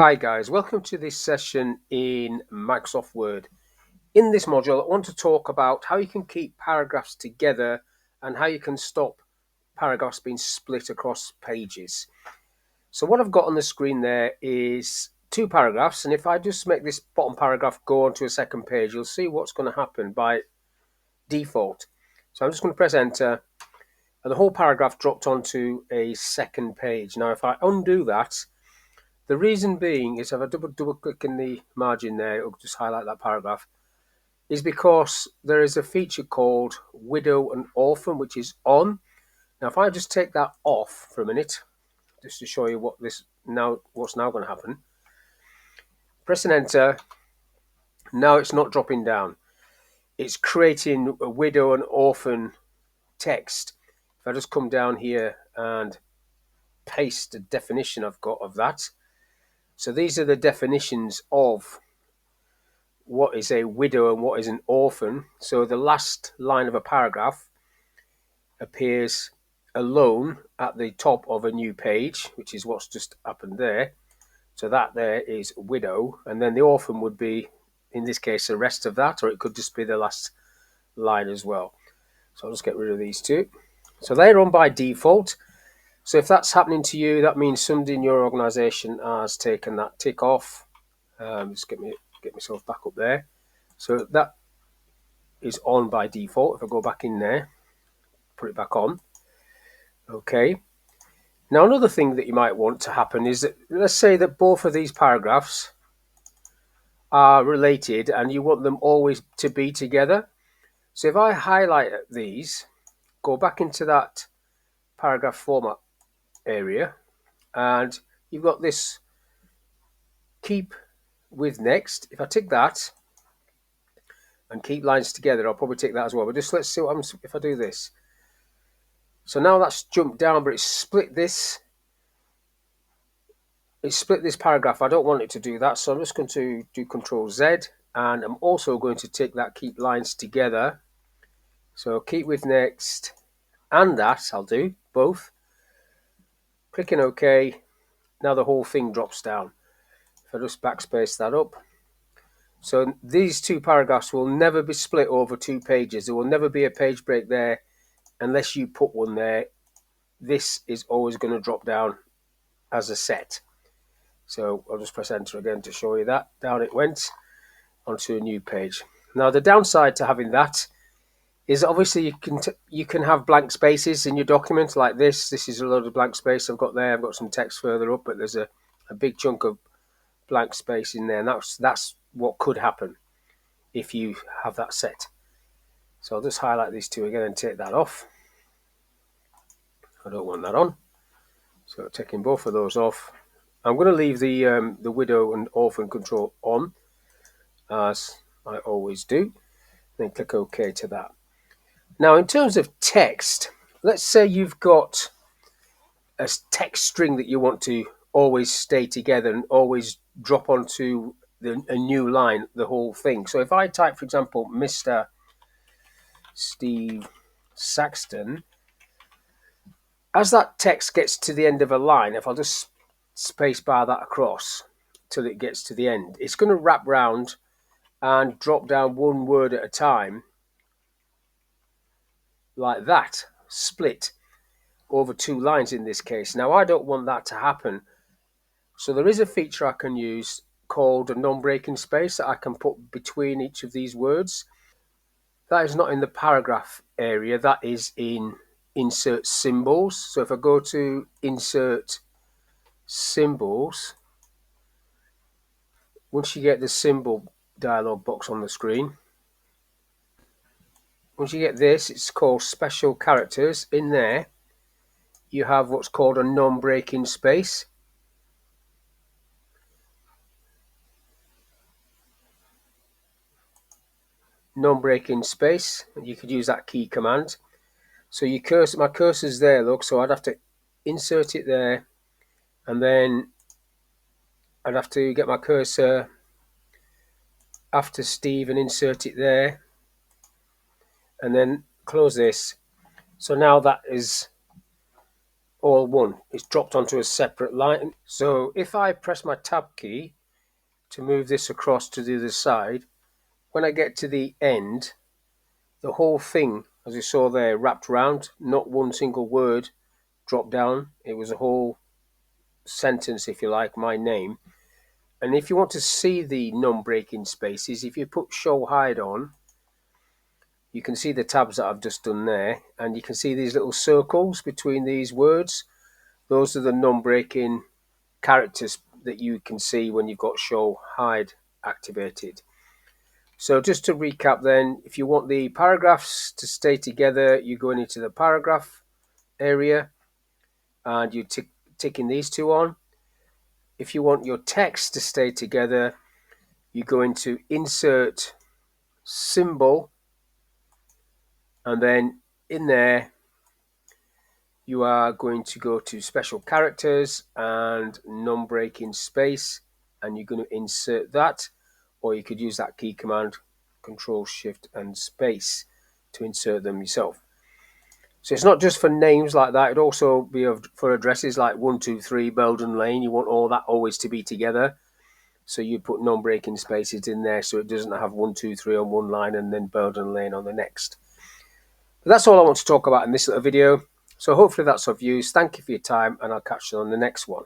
Hi guys, welcome to this session in Microsoft Word. In this module, I want to talk about how you can keep paragraphs together and how you can stop paragraphs being split across pages. So what I've got on the screen there is two paragraphs, and if I just make this bottom paragraph go onto a second page, you'll see what's going to happen by default. So I'm just going to press enter, and the whole paragraph dropped onto a second page. Now if I undo that, the reason being is if I double click in the margin there, it'll just highlight that paragraph, is because there is a feature called widow and orphan, which is on. Now, if I just take that off for a minute, just to show you what's now going to happen, pressing enter, now it's not dropping down. It's creating a widow and orphan text. If I just come down here and paste the definition I've got of that. So these are the definitions of what is a widow and what is an orphan. So the last line of a paragraph appears alone at the top of a new page, which is what's just happened there. So that there is widow, and then the orphan would be, in this case, the rest of that, or it could just be the last line as well. So I'll just get rid of these two. So they're on by default. So if that's happening to you, that means somebody in your organization has taken that tick off. Just get myself back up there. So that is on by default. If I go back in there, put it back on. Okay. Now another thing that you might want to happen is that, let's say that both of these paragraphs are related and you want them always to be together. So if I highlight these, go back into that paragraph format area, and you've got this keep with next. If I tick that and keep lines together, I'll probably tick that as well. But just let's see what happens if I do this. So now that's jumped down, but it's split this. It's split this paragraph. I don't want it to do that, so I'm just going to do Control Z, and I'm also going to take that keep lines together. So keep with next, and that I'll do both. Clicking OK. Now the whole thing drops down. If I just backspace that up. So these two paragraphs will never be split over two pages. There will never be a page break there unless you put one there. This is always going to drop down as a set. So I'll just press enter again to show you that. Down it went onto a new page. Now the downside to having that is obviously you can have blank spaces in your document like this. This is a load of blank space I've got there. I've got some text further up, but there's a big chunk of blank space in there, and that's what could happen if you have that set. So I'll just highlight these two again and take that off. I don't want that on. So taking both of those off. I'm going to leave the widow and orphan control on, as I always do. Then click OK to that. Now, in terms of text, let's say you've got a text string that you want to always stay together and always drop onto a new line, the whole thing. So if I type, for example, Mr. Steve Saxton, as that text gets to the end of a line, if I'll just space bar that across till it gets to the end, it's going to wrap round and drop down one word at a time like that, split over two lines in this case. Now I don't want that to happen, so there is a feature I can use called a non-breaking space that I can put between each of these words. That is not in the paragraph area, that is in insert symbols. So if I go to insert symbols, once you get the symbol dialog box on the screen, once you get this, it's called special characters. In there you have what's called a non-breaking space. Non-breaking space, you could use that key command. So my cursor's there, look, so I'd have to insert it there, and then I'd have to get my cursor after Steve and insert it there, and then close this. So now that is all one. It's dropped onto a separate line. So if I press my tab key to move this across to the other side, when I get to the end, the whole thing, as you saw there, wrapped around, not one single word dropped down. It was a whole sentence, if you like, my name. And if you want to see the non-breaking spaces, if you put show hide on, you can see the tabs that I've just done there, and you can see these little circles between these words. Those are the non-breaking characters that you can see when you've got show hide activated. So just to recap then, if you want the paragraphs to stay together, you go into the paragraph area and you ticking these two on. If you want your text to stay together, you go into insert symbol, and then in there you are going to go to special characters and non-breaking space, and you're going to insert that, or you could use that key command Control Shift and space to insert them yourself. So it's not just for names like that, it'd also be for addresses like 123 Belden Lane. You want all that always to be together, so you put non-breaking spaces in there so it doesn't have 123 on one line and then Belden Lane on the next. But that's all I want to talk about in this little video. So hopefully that's of use. Thank you for your time, and I'll catch you on the next one.